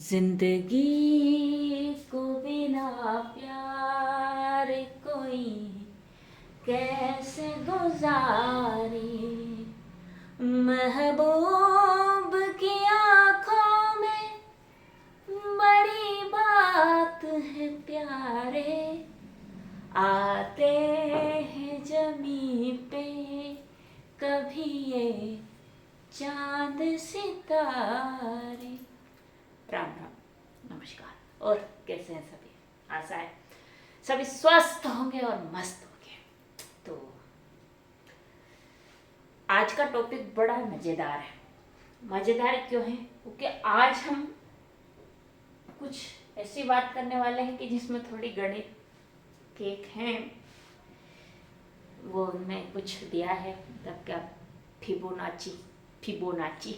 जिंदगी को बिना प्यार कोई कैसे गुजारे। महबूब की आँखों में बड़ी बात है प्यारे। आते हैं जमी पे कभी ये चांद सितारे। राम राम, नमस्कार। और कैसे हैं सभी? आशा है सभी स्वस्थ होंगे और मस्त होंगे। तो आज का टॉपिक बड़ा मज़ेदार है। मज़ेदार क्यों है? क्योंकि आज हम कुछ ऐसी बात करने वाले हैं कि जिसमें थोड़ी गणित केक हैं, वो उनमें कुछ दिया है। मतलब क्या, फिबोनाची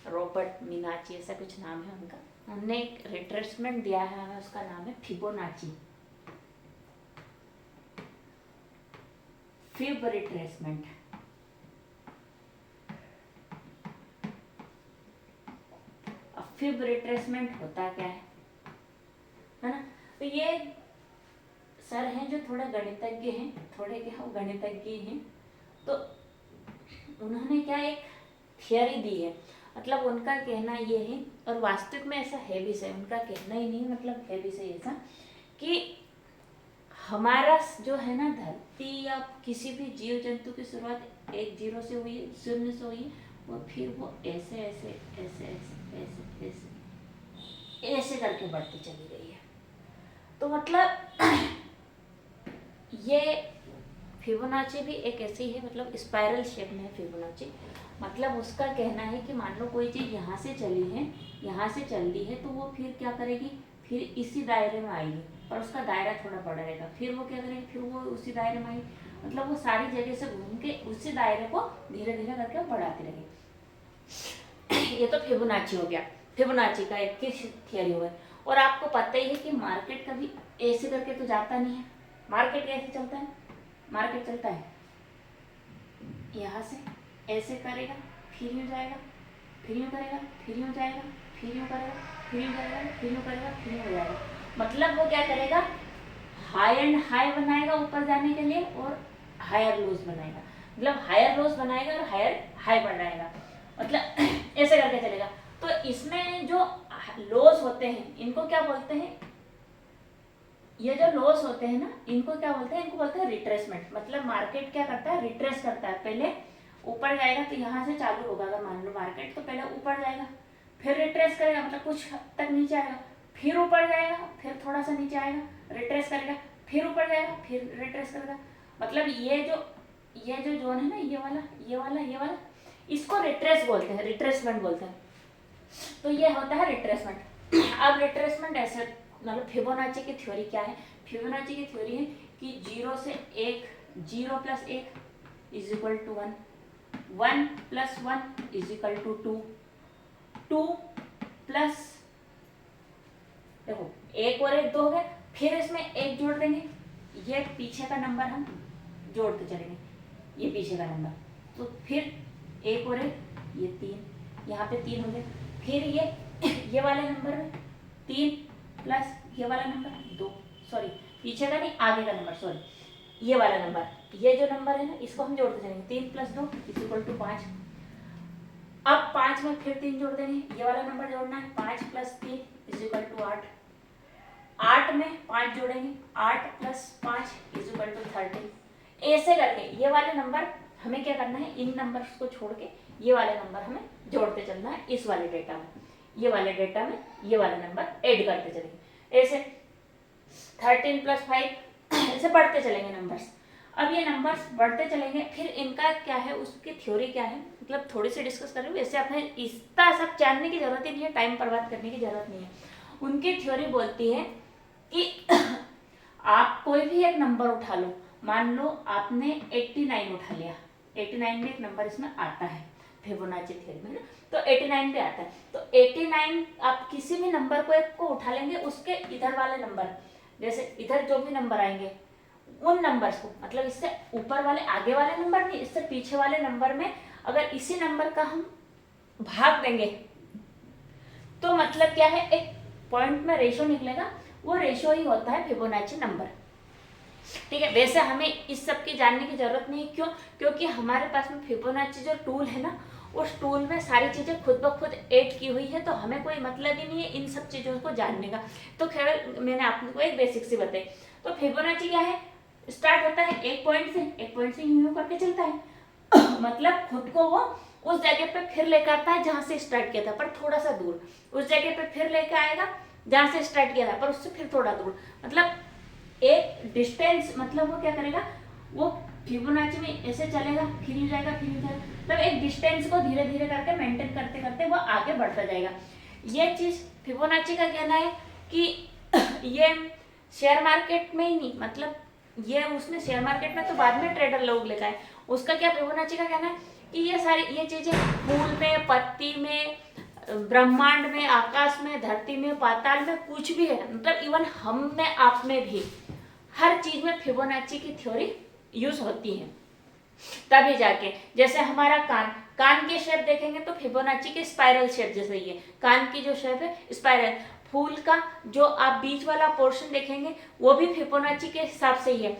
रॉबर्ट मिनाची ऐसा कुछ नाम है उनका। उनने एक रिट्रेसमेंट दिया है हमें, उसका नाम है फिबोनाची। Fib retracement. अब फिब रिट्रेसमेंट होता क्या है ना? तो ये सर हैं जो थोड़ा गणितज्ञ हैं, थोड़े क्या वो गणितज्ञ हैं। तो उन्होंने क्या एक थियरी दी है। मतलब उनका कहना ये है, और वास्तविक में ऐसा है भी सही, उनका कहना ही नहीं मतलब है भी सही ऐसा, कि हमारा जो है ना धरती या किसी भी जीव जंतु की शुरुआत एक जीरो से हुई, शून्य से हुई, और फिर वो ऐसे ऐसे ऐसे ऐसे ऐसे ऐसे ऐसे करके बढ़ती चली गई है। तो मतलब ये फिबोनाची भी एक ऐसी है, मतलब स्पाइरल शेप में है फिबोनाची। मतलब उसका कहना है कि मान लो कोई चीज़ यहाँ से चली है, यहाँ से चल दी है, तो वो फिर क्या करेगी, फिर इसी दायरे में आएगी, पर उसका दायरा थोड़ा बड़ा रहेगा। फिर वो क्या करेगी, फिर वो उसी दायरे में आएगी। मतलब वो सारी जगह से घूम के उसी दायरे को धीरे धीरे करके बढ़ाती रहेगी। ये तो फिबोनाची हो गया, फिबोनाची का एक थियरी हुआ। और आपको पता ही है कि मार्केट कभी ऐसे करके तो जाता नहीं है। मार्केट कैसे चलता है? मार्केट चलता है यहाँ से ऐसे करेगा, फिर यूँ जाएगा, फिर यूँ करेगा, फिर यूँ जाएगा, फिर यूँ करेगा, फिर यूँ जाएगा, फिर यूँ करेगा, फिर यूँ जाएगा। मतलब वो क्या करेगा, हाई एंड हाई बनाएगा ऊपर जाने के लिए, और हायर लोज बनाएगा। मतलब हायर लोज बनाएगा और हायर हाई बनाएगा, मतलब ऐसे करके चलेगा। तो इसमें जो लोज होते हैं इनको क्या बोलते हैं? ये जो लॉस होते हैं ना, इनको क्या बोलते हैं? इनको बोलते हैं रिट्रेसमेंट। मतलब मार्केट क्या करता है, रिट्रेस करता है। पहले ऊपर जाएगा, तो यहाँ से चालू होगा अगर मान लो मार्केट, तो पहले ऊपर जाएगा, फिर रिट्रेस करेगा, मतलब कुछ हद तक नीचे आएगा, फिर ऊपर जाएगा, फिर थोड़ा सा नीचे आएगा, रिट्रेस करेगा, फिर ऊपर जाएगा, फिर रिट्रेस करेगा। मतलब ये जो जोन है ना, ये वाला ये वाला ये वाला, इसको रिट्रेस बोलते हैं, रिट्रेसमेंट बोलते हैं। तो ये होता है रिट्रेसमेंट। अब रिट्रेसमेंट ऐसे, मतलब फिबोनाची की थ्योरी क्या है? फिबोनाची की थ्योरी है कि 0 से 1, 0 + 1 = 1, 1 + 1 = 2, 2 प्लस, देखो 1 और 1 2 हो गए, फिर इसमें 1 जोड़ देंगे, ये पीछे का नंबर हम जोड़ते चलेंगे, ये पीछे का नंबर, तो फिर 1 और 1 ये 3, यहाँ पे 3 हो गए, फिर ये वाले नंबर में 3 प्लस ये वाला नंबर 2, सॉरी पीछे का नहीं आगे का नंबर, सॉरी ये वाला नंबर, ये जो नंबर है ना इसको हम जोड़ते चलेंगे, 3 + 2 = 5। अब 5 में फिर 3 जोड़ देंगे, ये वाला नंबर जोड़ना है, 5 + 3 = 8, 8 में 5 जोड़ेंगे, 8 + 5 = 13। ऐसे करके ये वाले नंबर हमें क्या करना है, इन नंबर्स को छोड़ के ये वाले नंबर हमें जोड़ते चलना है इस वाले डेटा में, ये वाले डेटा में ये वाले नंबर ऐड करते चलेंगे। ऐसे 13 + 5 ऐसे बढ़ते चलेंगे नंबर्स। अब ये नंबर्स बढ़ते चलेंगे, फिर इनका क्या है, उसकी थ्योरी क्या है, मतलब थोड़ी सी डिस्कस कर रही हूँ। वैसे अपने इतना सब जानने की जरूरत ही नहीं है, टाइम बर्बाद करने की जरूरत नहीं है। उनकी थ्योरी बोलती है कि आप कोई भी एक नंबर उठा लो, मान लो आपने 89 उठा लिया, 89 में एक नंबर इसमें आता है फिबोनाची थ्योरी में ना, तो 89 पे आता है। तो 89 आप किसी भी नंबर को एक को उठा लेंगे, उसके इधर वाले नंबर, जैसे इधर जो भी नंबर आएंगे उन नंबर्स को, मतलब इससे ऊपर वाले आगे वाले नंबर नहीं, इससे पीछे वाले नंबर में अगर इसी नंबर का हम भाग देंगे तो मतलब क्या है, एक पॉइंट में रेशो निकलेगा, वो रेशो ही होता है फिबोनाची नंबर। ठीक है, वैसे हमें इस सब की जानने की जरूरत नहीं। क्यों? क्योंकि हमारे पास में फिबोनाची जो टूल है ना, उस टूल में सारी चीजें खुद ब खुद ऐड की हुई है, तो हमें कोई मतलब ही नहीं है इन सब चीजों को जानने का। तो खैर मैंने आपको एक बेसिक सी बताई। तो फिबोनाची क्या है, स्टार्ट होता है एक पॉइंट से यूं करके चलता है मतलब खुद को वो उस जगह पे फिर लेकर आता है जहां से स्टार्ट किया था, पर थोड़ा सा दूर, उस जगह पे फिर लेकर आएगा जहां से स्टार्ट किया था, पर उससे फिर थोड़ा दूर, मतलब एक डिस्टेंस, मतलब वो क्या करेगा, वो फिबोनाची में ऐसे चलेगा, फिर ही जाएगा, फिर ही जाएगा, मतलब एक डिस्टेंस को धीरे धीरे करके मेंटेन करते करते वो आगे बढ़ता जाएगा। ये चीज फिबोनाची का कहना है कि ये शेयर मार्केट में ही नहीं, मतलब ये उसने शेयर मार्केट में तो बाद में ट्रेडर लोग लेकर आए, उसका क्या फिबोनाची का कहना है कि ये सारी ये चीजें फूल में, पत्ती में, ब्रह्मांड में, आकाश में, धरती में, पाताल में, कुछ भी है, मतलब इवन हम में, आप में भी, हर चीज में फिबोनाची की थ्योरी यूज होती है। तभी जाके जैसे हमारा कान के शेप देखेंगे तो फिबोनाची के स्पाइरल शेप जैसे ही है, कान की जो शेप है स्पाइरल। फूल का जो आप बीच वाला पोर्शन देखेंगे वो भी फिबोनाची के हिसाब से ही है।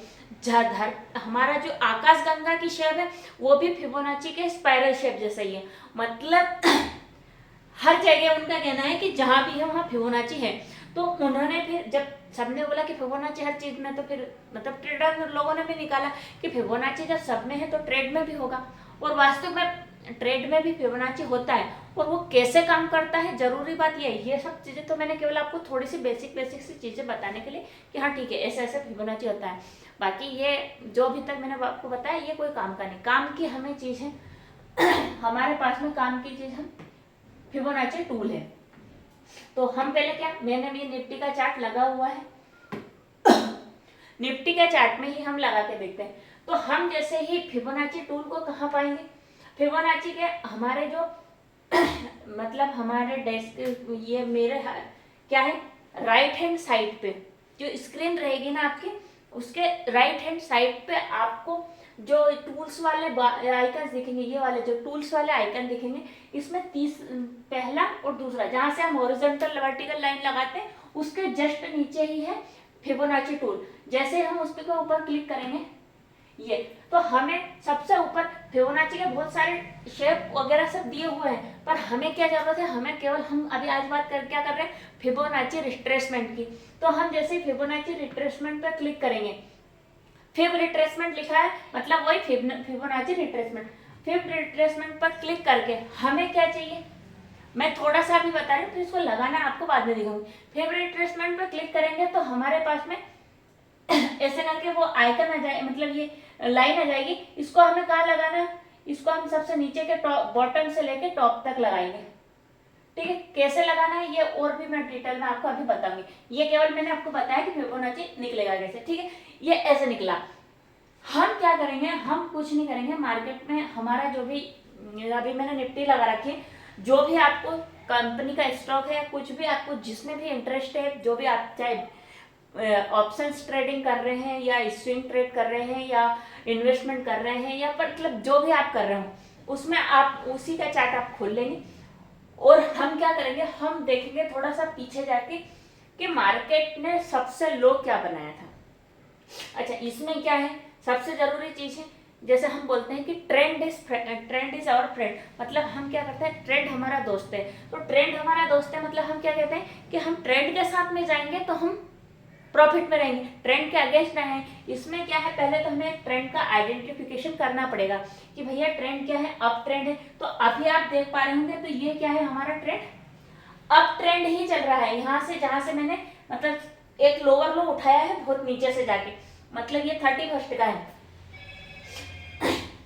हमारा जो आकाश गंगा की शेप है वो भी फिबोनाची के स्पाइरल शेप जैसा ही है। मतलब हर जगह उनका कहना है कि जहां भी है वहां फिबोनाची है। तो उन्होंने फिर जब सबने बोला कि फिबोनाची हर चीज में, तो फिर मतलब ट्रेडर लोगों ने भी निकाला कि फिबोनाची जब सब में है तो ट्रेड में भी होगा, और वास्तव में ट्रेड में भी फिबोनाची होता है। और वो कैसे काम करता है, जरूरी बात ये सब चीजें तो मैंने केवल आपको थोड़ी सी बेसिक सी चीजें बताने के लिए कि हाँ ठीक है ऐसे ऐसे फिबोनाची होता है। बाकी ये जो अभी तक मैंने आपको बताया ये कोई काम का नहीं, काम की हमें चीज है हमारे पास में काम की चीज हम फिबोनाची टूल है। तो हम पहले क्या, मैंने भी निफ्टी का चार्ट लगा हुआ है निफ्टी के चार्ट में ही हम लगा के देखते हैं। तो हम जैसे ही फिबोनाची टूल को कहाँ पाएंगे, फिबोनाची के हमारे जो मतलब हमारे डेस्क, ये मेरे क्या है, राइट हैंड साइड पे जो स्क्रीन रहेगी ना आपकी, उसके राइट हैंड साइड पे आपको जो टूल्स वाले आइकन दिखेंगे, ये वाले जो टूल्स वाले आइकन दिखेंगे, इसमें पहला और दूसरा, जहां से हम हॉरिजॉन्टल वर्टिकल लाइन लगाते हैं उसके जस्ट नीचे ही है फिबोनाची टूल। जैसे हम उस पे ऊपर क्लिक करेंगे ये, तो हमें सबसे ऊपर फिबोनाची के बहुत सारे शेप वगैरह सब दिए हुए हैं, पर हमें क्या जरूरत है, हमें केवल, हम अभी आज बात कर क्या कर रहे हैं, फिबोनाची रिट्रेसमेंट की। तो हम जैसे फिबोनाची रिट्रेसमेंट पर क्लिक करेंगे, फिब रिट्रेसमेंट लिखा है मतलब वही फिबोनाची रिट्रेसमेंट, फिब रिट्रेसमेंट पर क्लिक करके हमें क्या चाहिए, मैं थोड़ा सा भी बता रही हूँ, तो इसको लगाना आपको बाद में दिखाऊंगी। फिब रिट्रेसमेंट पर क्लिक करेंगे तो हमारे पास में ऐसे करके वो आइकन आ जाए, मतलब ये लाइन आ जाएगी। इसको हमें कहाँ लगाना है, इसको हम सबसे नीचे के बॉटम से लेके टॉप तक लगाएंगे। ठीक है, कैसे लगाना है ये और भी मैं डिटेल में आपको अभी बताऊंगी, ये केवल मैंने आपको बताया कि फिबोनाची निकलेगा कैसे। ठीक है, ये ऐसे निकला। हम क्या करेंगे, हम कुछ नहीं करेंगे, मार्केट में हमारा जो भी, अभी मैंने निफ्टी लगा रखी है, जो भी आपको कंपनी का स्टॉक है, कुछ भी आपको जिसमें भी इंटरेस्ट है, जो भी आप चाहे ऑप्शंस ट्रेडिंग कर रहे हैं या स्विंग ट्रेड कर रहे हैं या इन्वेस्टमेंट कर रहे हैं, या मतलब जो भी आप कर रहे हो उसमें आप उसी का चार्ट आप खोल लेंगे। और हम क्या करेंगे, हम देखेंगे थोड़ा सा पीछे जाके कि मार्केट ने सबसे लो क्या बनाया था। अच्छा, इसमें क्या है, सबसे जरूरी चीज है, जैसे हम बोलते हैं कि ट्रेंड इज आवर फ्रेंड, मतलब हम क्या करते हैं, ट्रेंड हमारा दोस्त है। तो ट्रेंड हमारा दोस्त है मतलब हम क्या कहते हैं कि हम ट्रेंड के साथ में जाएंगे तो हम प्रॉफिट में रहेंगे, ट्रेंड के अगेंस्ट रहें। इसमें क्या है, पहले तो हमें ट्रेंड का आइडेंटिफिकेशन करना पड़ेगा कि भैया ट्रेंड क्या है, अप ट्रेंड है। तो अभी आप देख पा रहे होंगे, तो ये क्या है, हमारा ट्रेंड अप ट्रेंड ही चल रहा है। यहाँ से जहां से मैंने मतलब एक लोअर लो उठाया है बहुत नीचे से जाके, मतलब ये 31 का है,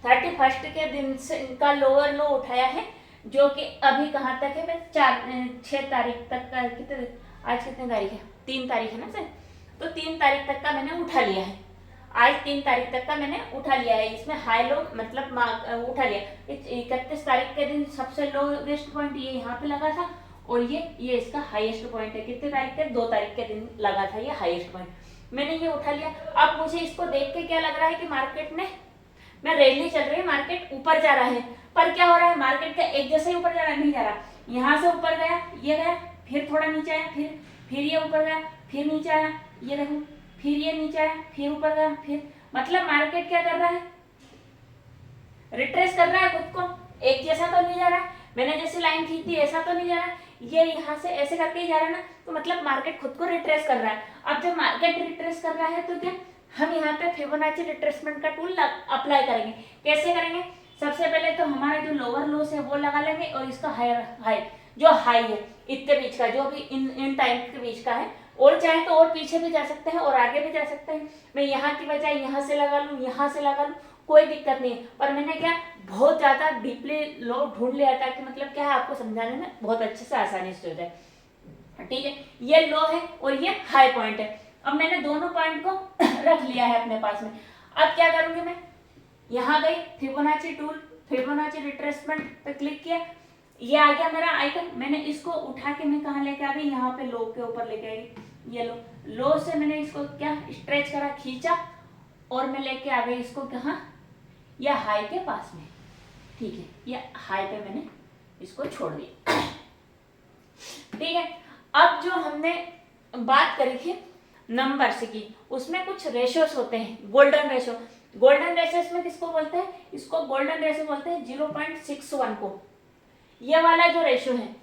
31 के दिन से इनका लोअर लो उठाया है, जो कि अभी कहाँ तक है, मैं 6 तारीख तक का, कितने आज कितने तारीख है, 3 तारीख है ना सर, तो 3 तारीख तक का मैंने उठा लिया है, आज 3 तारीख तक का मैंने उठा लिया है। इसमें हाई लो मतलब उठा लिया। 31 तारीख के दिन सबसे लोवेस्ट पॉइंट ये यहाँ पे लगा था, और ये इसका हाईएस्ट पॉइंट है, कितने तारीख के, 2 तारीख के दिन लगा था ये हाईएस्ट पॉइंट, मैंने ये उठा लिया। अब मुझे इसको देख के क्या लग रहा है कि मार्केट में मैं रैली चल रही है, मार्केट ऊपर जा रहा है, पर क्या हो रहा है, मार्केट का एक जैसे ही ऊपर जा रहा है, नहीं जा रहा, यहाँ से ऊपर गया, ये गया, फिर थोड़ा नीचे आया, फिर ये ऊपर गया, फिर नीचे आया, ये देखो, फिर ये नीचे आया, फिर ऊपर गया, फिर मतलब मार्केट क्या कर रहा है, रिट्रेस कर रहा है खुद को, एक जैसा तो नहीं जा रहा है, मैंने जैसे लाइन खींची ऐसा तो नहीं जा रहा है, ये यहाँ से ऐसे करके ही जा रहा है ना, तो मतलब मार्केट खुद को रिट्रेस कर रहा है। अब जब मार्केट रिट्रेस कर रहा है तो क्या हम यहाँ पे फिबोनाची रिट्रेसमेंट का टूल अप्लाई करेंगे। कैसे करेंगे, सबसे पहले तो हमारा जो लोअर लोस है वो लगा लेंगे और इसका हाई जो हाई है इतने बीच का, जो भी इन टाइम के बीच का है, और चाहे तो और पीछे भी जा सकते हैं और आगे भी जा सकते हैं। मैं यहाँ की बजाय यहाँ से लगा लूँ, यहाँ से लगा लूँ, कोई दिक्कत नहीं है, पर मैंने क्या बहुत ज्यादा डीपली लो ढूंढ लिया था कि मतलब क्या है आपको समझाने में बहुत अच्छे से आसानी से हो जाए। ठीक है, ये लो है और ये हाई पॉइंट है। अब मैंने दोनों पॉइंट को रख लिया है अपने पास में। अब क्या करूंगी मैं, यहाँ गई फिबोनाची टूल, फिबोनाची रिट्रेसमेंट पे क्लिक किया, ये आ गया मेरा आइकन। मैंने इसको उठा के मैं कहाँ लेके आ गई, यहाँ पे लो के ऊपर लेके आई। ये लो से मैंने इसको क्या स्ट्रेच करा, खींचा और मैं लेके आ गई इसको कहाँ, या हाई के पास में। ठीक है, ये हाई पे मैंने इसको छोड़ दिया। ठीक है, अब जो हमने बात करी थी नंबर्स की, उसमें कुछ रेशियोस होते हैं, गोल्डन रेशियो। गोल्डन रेशियोस में किसको बोलते हैं, इसको गोल्डन रेशियो बोलते हैं 0.61 को। ये वाला जो रेशियो है,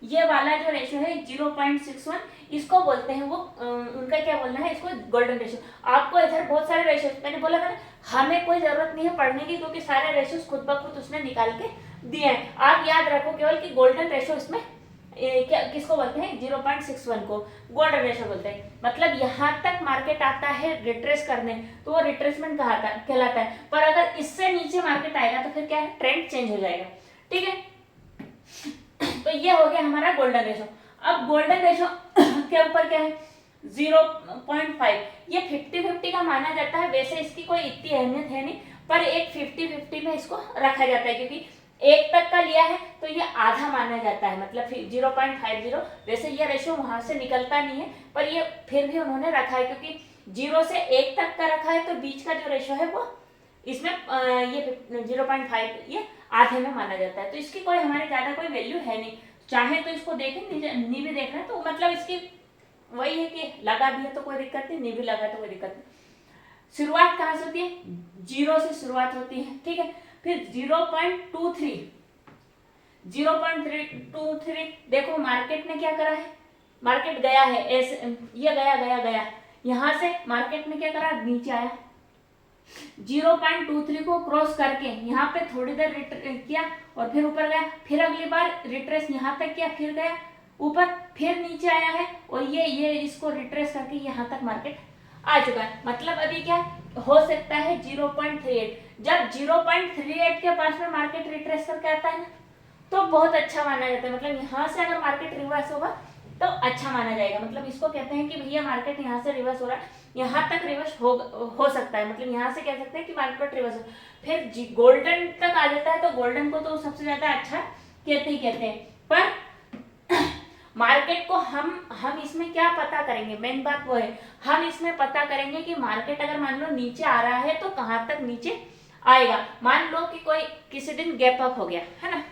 ये वाला जो रेशियो है 0.61, इसको बोलते हैं वो उनका क्या बोलना है, इसको गोल्डन रेशियो। आपको इधर बहुत सारे रेशियो, मैंने बोला था ना हमें कोई जरूरत नहीं है पढ़ने की, क्योंकि सारे रेशियोस खुद ब खुद उसने निकाल के दिए हैं। आप याद रखो केवल कि गोल्डन रेशियो इसमें क्या किसको बोलते हैं, 0.61 को गोल्डन रेशियो बोलते हैं। मतलब यहाँ तक मार्केट आता है रिट्रेस करने तो वो रिट्रेसमेंट कहलाता है, पर अगर इससे नीचे मार्केट आएगा तो फिर क्या है, ट्रेंड चेंज हो जाएगा। ठीक है, तो ये हो गया हमारा गोल्डन रेशियो। अब गोल्डन रेशियो के ऊपर क्या है 0.5, ये 50-50 का माना जाता है। वैसे इसकी कोई इतनी अहमियत है नहीं, पर एक 50-50 में इसको रखा जाता है, क्योंकि एक तक का लिया है तो ये आधा माना जाता है, मतलब 0.50। वैसे ये रेशियो वहां से निकलता नहीं है, पर ये फिर भी उन्होंने रखा है, क्योंकि 0 से 1 तक का रखा है, तो बीच का जो रेशियो है वो इसमें ये 0.5 ये आधे में माना जाता है। तो इसकी कोई हमारे ज्यादा कोई वैल्यू है नहीं, चाहे तो इसको देखें, नहीं भी देख रहे हैं तो मतलब इसकी वही है कि लगा भी है तो कोई दिक्कत नहीं भी लगा तो कोई दिक्कत नहीं। शुरुआत कहाँ से होती है, 0 से शुरुआत होती है। ठीक है, फिर 0.23 देखो मार्केट ने क्या करा है, मार्केट गया है ऐसे, ये गया, यहां से मार्केट ने क्या करा, नीचे आया, 0.23 को क्रॉस करके यहाँ पे थोड़ी देर किया और फिर ऊपर गया, फिर अगली बार रिट्रेस यहाँ तक किया, फिर गया ऊपर, फिर नीचे आया है, और ये इसको रिट्रेस करके यहाँ तक मार्केट आ चुका है। मतलब अभी क्या हो सकता है 0.38, जब 0.38 के पास में मार्केट रिट्रेस करके आता है ना तो बहुत अच्छा माना जाता है। मतलब यहाँ से अगर मार्केट रिवर्स होगा तो अच्छा माना जाएगा। मतलब इसको कहते हैं कि भैया मार्केट यहाँ से रिवर्स हो रहा है, यहाँ तक रिवर्स हो सकता है, मतलब यहाँ से कह सकते हैं कि मार्केट रिवर्स हो। फिर गोल्डन तक आ जाता है तो गोल्डन को तो सबसे ज्यादा अच्छा कहते हैं, पर मार्केट को हम इसमें क्या पता करेंगे, मेन बात वो है, हम इसमें पता करेंगे कि मार्केट अगर मान लो नीचे आ रहा है तो कहाँ तक नीचे आएगा। मान लो कि कोई किसी दिन गैप अप हो गया है ना,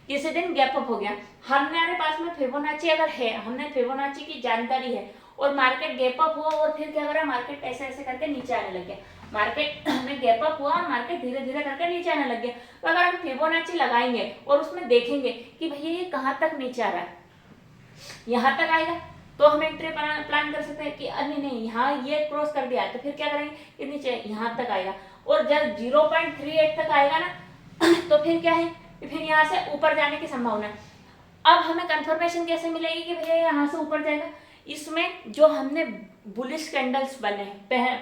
किसी दिन गैप अप हो गया, हमारे पास में फिबोनाची अगर है, हमने फिबोनाची की जानकारी है और मार्केट गैप अप हुआ और फिर क्या करा, मार्केट ऐसे ऐसे करके नीचे आने लग गया, मार्केट में गैप अप हुआ और मार्केट धीरे धीरे करके नीचे आने लग गया। तो अगर हम फिबोनाची लगाएंगे और उसमें देखेंगे कि भैया ये कहाँ तक नीचे आ रहा है, यहाँ तक आएगा तो हम एंट्री प्लान कर सकते हैं कि नहीं यहाँ ये क्रॉस कर दिया तो फिर क्या करेंगे कि नीचे यहाँ तक आएगा, और जब 0.38 तक आएगा ना तो फिर क्या है, फिर यहाँ से ऊपर जाने की संभावना है। अब हमें कंफर्मेशन कैसे मिलेगी कि भैया यहाँ से ऊपर जाएगा, इसमें जो हमने बुलिश कैंडल्स बने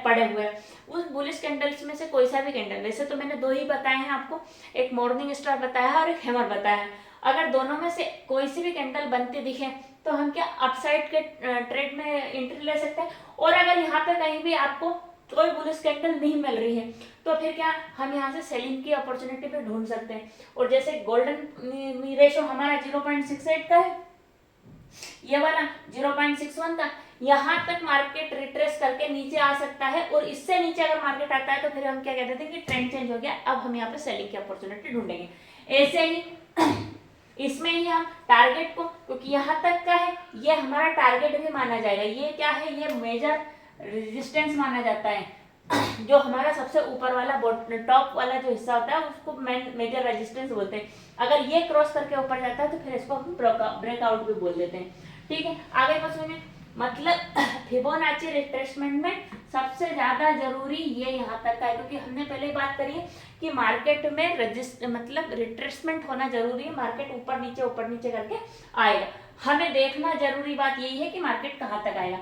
पड़े हुए हैं, उस बुलिश कैंडल्स में से कोई सा भी कैंडल, वैसे तो मैंने 2 ही बताए हैं आपको, एक मॉर्निंग स्टार बताया है और एक हैमर बताया है, अगर दोनों में से कोई सी भी कैंडल बनती दिखे तो हम क्या अपसाइड के ट्रेड में एंट्री ले सकते हैं। और अगर यहाँ पे कहीं भी आपको कोई बुलिश कैंडल नहीं मिल रही है तो फिर क्या हम यहाँ से सेलिंग की अपॉर्चुनिटी पे ढूंढ सकते हैं। और जैसे गोल्डन रेशो हमारा 0.68 का है, ये वाला 0.61 का, यहाँ तक मार्केट रिट्रेस करके नीचे आ सकता है, और इससे नीचे अगर मार्केट आता है तो फिर हम क्या कहते हैं कि ट्रेंड चेंज हो गया, अब हम यहाँ पे सेलिंग की अपॉर्चुनिटी ढूंढेंगे। ऐसे ही इसमें ही हम टारगेट को, क्योंकि यहाँ तक का है ये हमारा टारगेट भी माना जाएगा, ये क्या है, ये मेजर रेजिस्टेंस माना जाता है। जो हमारा सबसे ऊपर वाला टॉप वाला जो हिस्सा होता है उसको मेजर रेजिस्टेंस बोलते हैं। अगर ये क्रॉस करके ऊपर जाता है तो फिर इसको हम ब्रेकआउट भी बोल देते हैं। ठीक है, आगे को सुनिए। मतलब फिबोनाची रिट्रेसमेंट में सबसे ज्यादा जरूरी ये यहाँ तक का है, क्योंकि हमने पहले बात करी है कि मार्केट में मतलब रिट्रेसमेंट होना जरूरी है, मार्केट ऊपर नीचे करके आएगा। हमें देखना जरूरी बात यही है कि मार्केट कहाँ तक आएगा।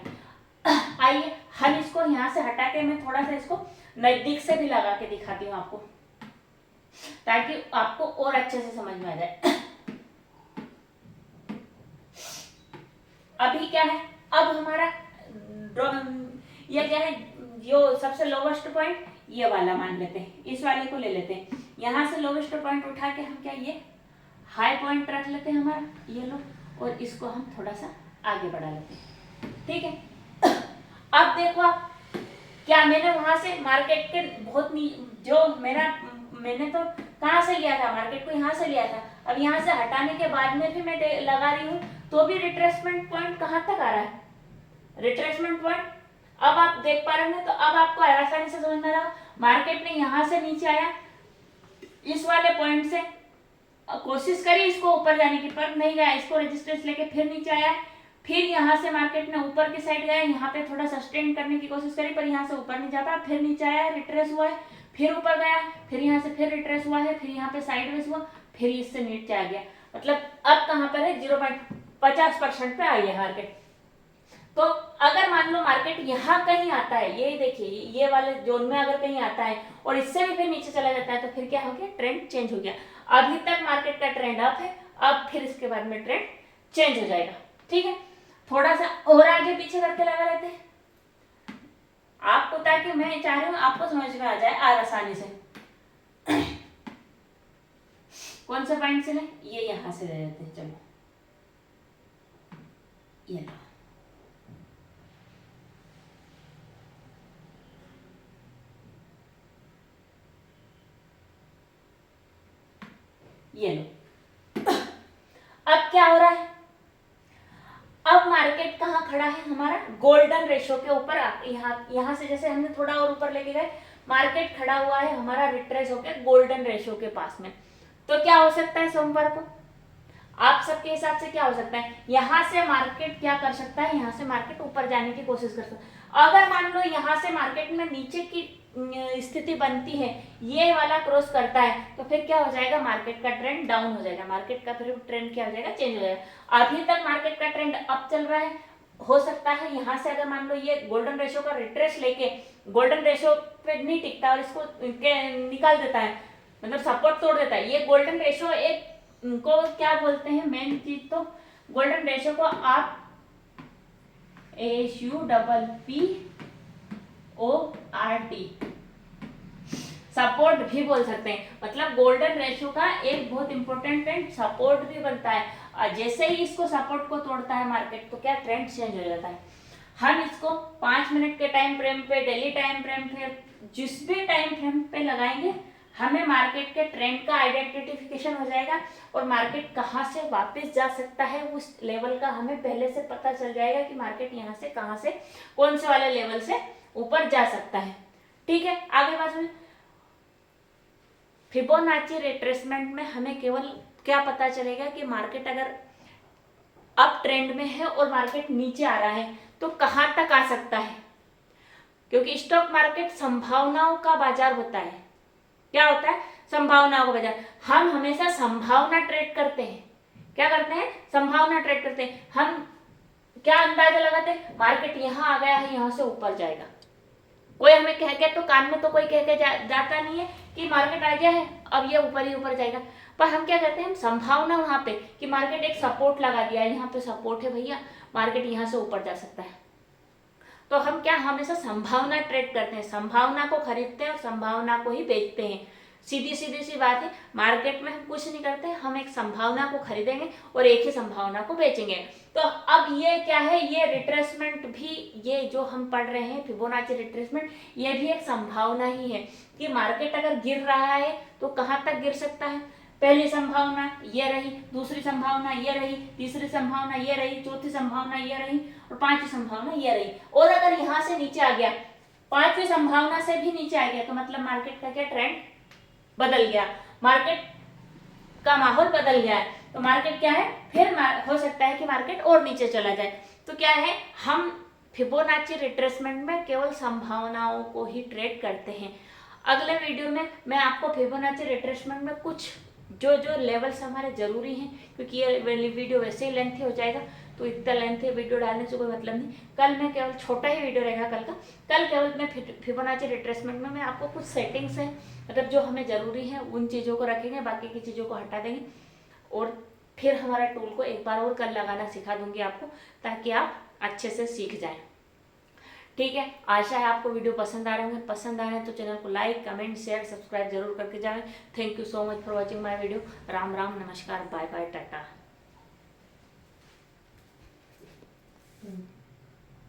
आइए हम इसको यहाँ से हटा के मैं थोड़ा सा इसको नजदीक से भी लगा के दिखाती हूँ आपको, ताकि आपको और अच्छे से समझ में आ जाए। अभी क्या है, अब हमारा ये क्या है, जो सबसे लोवेस्ट पॉइंट ये वाला मान लेते हैं, इस वाले को ले लेते हैं। यहाँ से लोवेस्ट पॉइंट उठा के हम क्या ये हाई पॉइंट रख लेते हैं हमारा, ये लो, और इसको हम थोड़ा सा आगे बढ़ा लेते हैं। ठीक है, अब देखो आप, क्या मैंने वहां से मार्केट के बहुत जो मैंने तो कहाँ से लिया था, मार्केट को यहाँ से लिया था। अब यहाँ से हटाने के बाद में भी मैं लगा रही हूँ तो भी रिट्रेसमेंट पॉइंट कहाँ तक आ रहा है, रिट्रेसमेंट पॉइंट अब आप देख पा रहे हैं। तो अब आपको आसानी से समझ में आ रहा, मार्केट ने यहाँ से नीचे आया, इस वाले पॉइंट से कोशिश करी इसको ऊपर जाने की, पर नहीं गया, इसको रेजिस्टेंस लेके फिर नीचे आया, फिर यहाँ से मार्केट ने ऊपर की साइड गया, यहाँ पे थोड़ा सस्टेन करने की कोशिश करी, पर यहाँ से ऊपर नहीं जा पाया, फिर नीचे आया, रिट्रेस हुआ है, फिर ऊपर गया, फिर यहाँ से फिर रिट्रेस हुआ है, फिर यहाँ पे साइडवेज हुआ, फिर इससे नीचे आ गया। मतलब अब कहाँ पर है, 0.50% पे आई है मार्केट। तो अगर मान लो मार्केट यहाँ कहीं आता है, ये देखिए ये वाले जोन में अगर कहीं आता है और इससे भी फिर नीचे चला जाता है, तो फिर क्या हो गया, ट्रेंड चेंज हो गया। अभी तक मार्केट का ट्रेंड अप है, अब फिर इसके बाद में ट्रेंड चेंज हो जाएगा। ठीक है, थोड़ा सा और आगे पीछे करके लगा लेते हैं आपको, ताकि मैं चाह रही हूँ आपको समझ में आ जाए आसानी से। कौन सा पॉइंट से ले, ये यहां से ले लेते हैं। चलो ये लो, ये लो। अब क्या हो रहा है, अब मार्केट कहाँ खड़ा है हमारा, गोल्डन रेशो के ऊपर। यहाँ से जैसे हमने थोड़ा और ऊपर लेके गए, मार्केट खड़ा हुआ है हमारा रिट्रेस होकर गोल्डन रेशो के पास में। तो क्या हो सकता है सोमवार को, आप सबके हिसाब से क्या हो सकता है, यहाँ से मार्केट क्या कर सकता है, यहाँ से मार्केट ऊपर जाने की कोशिश कर सकता है। अगर मान लो यहाँ से मार्केट में नीचे की स्थिति बनती है, ये वाला क्रॉस करता है, तो फिर क्या हो जाएगा, मार्केट का ट्रेंड डाउन हो जाएगा, मार्केट का फिर ट्रेंड क्या हो जाएगा, चेंज हो जाएगा। अभी तक मार्केट का ट्रेंड अप चल रहा है, हो सकता है यहाँ से अगर मान लो ये गोल्डन रेशो का रिट्रेस लेके गोल्डन रेशो पे नहीं टिकता और इसको निकाल देता है, मतलब सपोर्ट तोड़ देता है। ये गोल्डन रेशो एक को क्या बोलते हैं, मेन चीज तो गोल्डन रेशो को आप SUPPORT सपोर्ट भी बोल सकते हैं। मतलब गोल्डन रेशो का एक बहुत इंपॉर्टेंट ट्रेंड सपोर्ट भी बनता है, और जैसे ही इसको सपोर्ट को तोड़ता है मार्केट, तो क्या ट्रेंड चेंज हो जाता है। हम इसको 5 मिनट के टाइम फ्रेम पे, डेली टाइम फ्रेम पे, जिस भी टाइम फ्रेम पे लगाएंगे, हमें मार्केट के ट्रेंड का आइडेंटिफिकेशन हो जाएगा, और मार्केट कहाँ से वापस जा सकता है उस लेवल का हमें पहले से पता चल जाएगा कि मार्केट यहाँ से कहाँ से कौन से वाले लेवल से ऊपर जा सकता है। ठीक है, आगे बात हुई। फिबोनाची रिट्रेसमेंट में हमें केवल क्या पता चलेगा कि मार्केट अगर अप ट्रेंड में है और मार्केट नीचे आ रहा है तो कहां तक आ सकता है, क्योंकि स्टॉक मार्केट संभावनाओं का बाजार होता है। क्या होता है, संभावनाओं का बाजार। हम हमेशा संभावना ट्रेड करते हैं। क्या करते हैं, संभावना ट्रेड करते हैं। हम क्या अंदाजा लगाते हैं, मार्केट यहाँ आ गया है, यहाँ से ऊपर जाएगा। कोई हमें कह के, तो कान में तो कोई कह के जाता नहीं है कि मार्केट आ गया है, अब ये ऊपर ही ऊपर जाएगा। पर हम क्या करते हैं, हम संभावना वहां पे कि मार्केट एक सपोर्ट लगा दिया है, यहाँ पे सपोर्ट है भैया, मार्केट यहाँ से ऊपर जा सकता है। तो हम क्या हमेशा संभावना ट्रेड करते हैं, संभावना को खरीदते हैं और संभावना को ही बेचते हैं। सीधी सी बात है, मार्केट में हम कुछ नहीं करते, हम एक संभावना को खरीदेंगे और एक ही संभावना को बेचेंगे। तो अब ये क्या है, ये रिट्रेसमेंट भी, ये जो हम पढ़ रहे हैं फिबोनाची रिट्रेसमेंट, ये भी एक संभावना ही है कि मार्केट अगर गिर रहा है तो कहाँ तक गिर सकता है। पहली संभावना ये रही, दूसरी संभावना ये रही, तीसरी संभावना ये रही, चौथी संभावना ये रही और पांचवी संभावना ये रही। और अगर यहां से नीचे आ गया, पांचवी संभावना से भी नीचे आ गया, तो मतलब मार्केट का क्या ट्रेंड बदल गया, मार्केट का माहौल बदल गया है। तो मार्केट क्या है, फिर हो सकता है कि मार्केट और नीचे चला जाए। तो क्या है, हम फिबोनाची रिट्रेसमेंट में केवल संभावनाओं को ही ट्रेड करते हैं। अगले वीडियो में मैं आपको फिबोनाची रिट्रेसमेंट में कुछ जो जो लेवल्स हमारे जरूरी हैं, क्योंकि ये वीडियो वैसे ही लेंथी हो जाएगा, तो इतना लेंथी वीडियो डालने से कोई मतलब नहीं। कल मैं केवल छोटा ही वीडियो रहेगा कल का, कल केवल मैं फिबोनाची रिट्रेसमेंट में मैं आपको कुछ सेटिंग्स हैं, मतलब जो हमें जरूरी है उन चीज़ों को रखेंगे, बाकी की चीज़ों को हटा देंगे। और फिर हमारा टूल को एक बार और कल लगाना सिखा दूंगी आपको, ताकि आप अच्छे से सीख जाएं। ठीक है, आशा है आपको वीडियो पसंद आ रहे होंगे। पसंद आ रहे हैं तो चैनल को लाइक, कमेंट, शेयर, सब्सक्राइब जरूर करके जाएं। Thank you so much for watching my video. Ram Ram, नमस्कार, बाय बाय, टाटा।